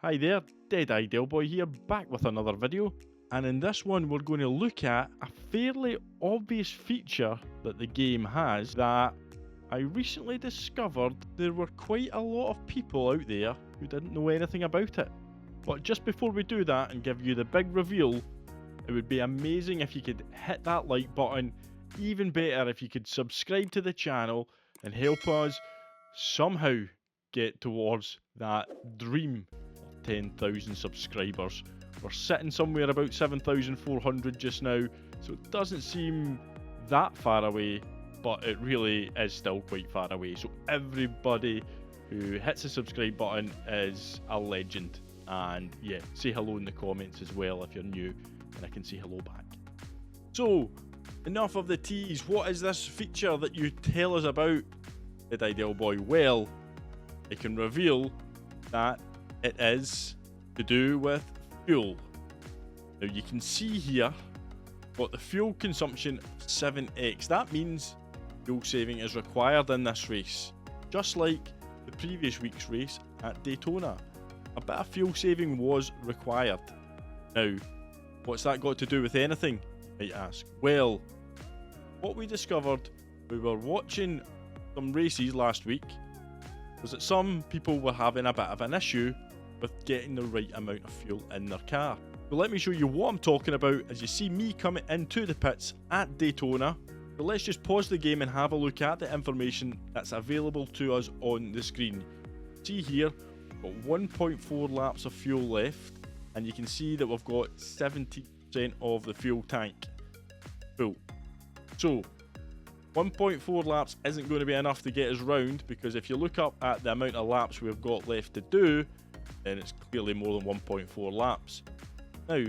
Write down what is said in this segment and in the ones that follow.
Hi there, Dead Ideal Boy here, back with another video, and in this one we're going to look at a fairly obvious feature that the game has that I recently discovered there were quite a lot of people out there who didn't know anything about it. But just before we do that and give you the big reveal, it would be amazing if you could hit that like button, even better if you could subscribe to the channel and help us somehow get towards that dream 10,000 subscribers. We're sitting somewhere about 7,400 just now, so it doesn't seem that far away, but it really is still quite far away. So everybody who hits the subscribe button is a legend. And yeah, say hello in the comments as well if you're new, and I can say hello back. So, enough of the tease. What is this feature that you tell us about, Dead Ideal Boy? Well, I can reveal that it is to do with fuel. Now you can see here what the fuel consumption 7x. That means fuel saving is required in this race, just like the previous week's race at Daytona. A bit of fuel saving was required. Now, what's that got to do with anything, you might ask? Well, what we discovered, we were watching some races last week, was that some people were having a bit of an issue with getting the right amount of fuel in their car. So let me show you what I'm talking about as you see me coming into the pits at Daytona. So let's just pause the game and have a look at the information that's available to us on the screen. See here, we've got 1.4 laps of fuel left, and you can see that we've got 70% of the fuel tank full. So 1.4 laps isn't going to be enough to get us round, because if you look up at the amount of laps we've got left to do, then it's clearly more than 1.4 laps. Now,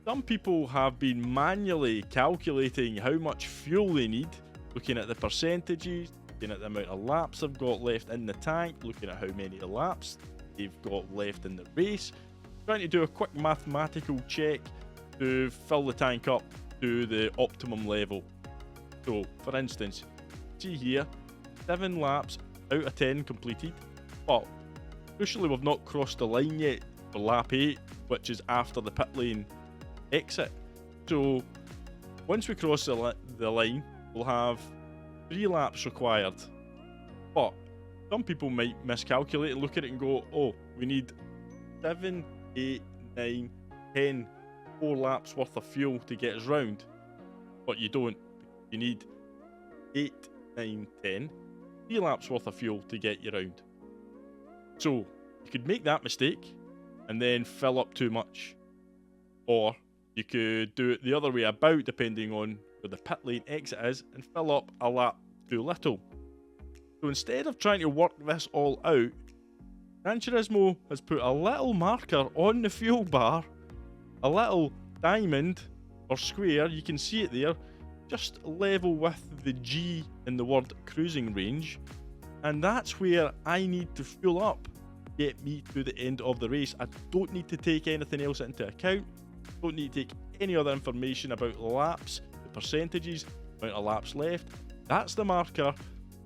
some people have been manually calculating how much fuel they need, looking at the percentages, looking at the amount of laps they've got left in the tank, looking at how many laps they've got left in the race, trying to do a quick mathematical check to fill the tank up to the optimum level. So, for instance, see here, 7 laps out of 10 completed, but crucially we've not crossed the line yet for lap 8, which is after the pit lane exit. So, once we cross the line, we'll have 3 laps required. But some people might miscalculate and look at it and go, oh, we need 7, 8, 9, 10, 4 laps worth of fuel to get us round. But you don't. You need 8, 9, 10, 3 laps worth of fuel to get you round. So, you could make that mistake and then fill up too much. Or you could do it the other way about, depending on where the pit lane exit is, and fill up a lap too little. So instead of trying to work this all out, Gran Turismo has put a little marker on the fuel bar, a little diamond or square, you can see it there, just level with the G in the word cruising range, and that's where I need to fuel up, get me to the end of the race. I don't need to take anything else into account, don't need to take any other information about laps, the percentages, amount of laps left. That's the marker,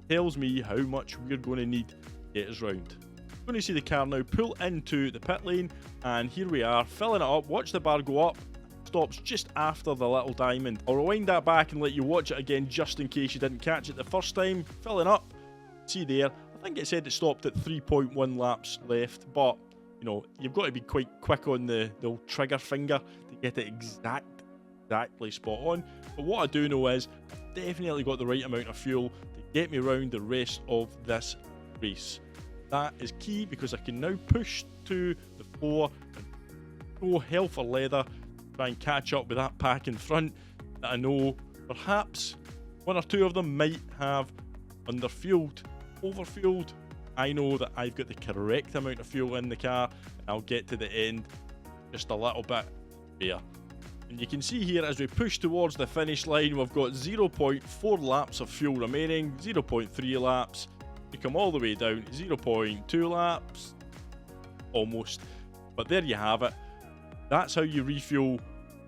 tells me how much we're going to need to get us round. We're going to see the car now pull into the pit lane, and here we are filling it up. Watch the bar go up, stops just after the little diamond. I'll rewind that back and let you watch it again just in case you didn't catch it the first time. Filling up, see there, I think it said it stopped at 3.1 laps left, but you know, you've got to be quite quick on the old trigger finger to get it exactly spot on. But what I do know is I've definitely got the right amount of fuel to get me around the rest of this race. That is key because I can now push to the floor and go hell for leather, try and catch up with that pack in front that I know perhaps one or two of them might have underfueled, overfueled. I know that I've got the correct amount of fuel in the car, and I'll get to the end just a little bit there. And you can see here as we push towards the finish line, we've got 0.4 laps of fuel remaining, 0.3 laps. We come all the way down, 0.2 laps, almost. But there you have it. That's how you refuel.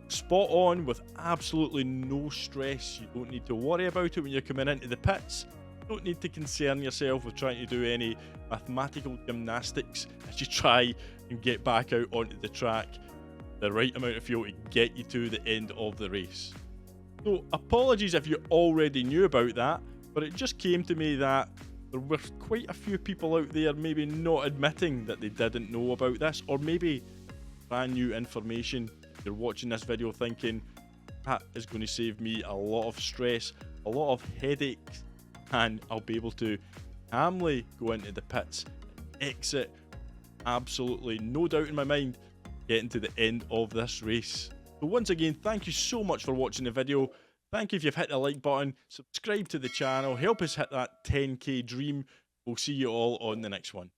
Spot on with absolutely no stress. You don't need to worry about it when you're coming into the pits. don't need to concern yourself with trying to do any mathematical gymnastics as you try and get back out onto the track the right amount of fuel to get you to the end of the race. So apologies if you already knew about that, but it just came to me that there were quite a few people out there maybe not admitting that they didn't know about this, or maybe brand new information. You're watching this video thinking, that is going to save me a lot of stress, a lot of headaches, and I'll be able to calmly go into the pits, exit, absolutely no doubt in my mind, getting to the end of this race. So once again, thank you so much for watching the video. Thank you if you've hit the like button, subscribe to the channel, help us hit that 10k dream. We'll see you all on the next one.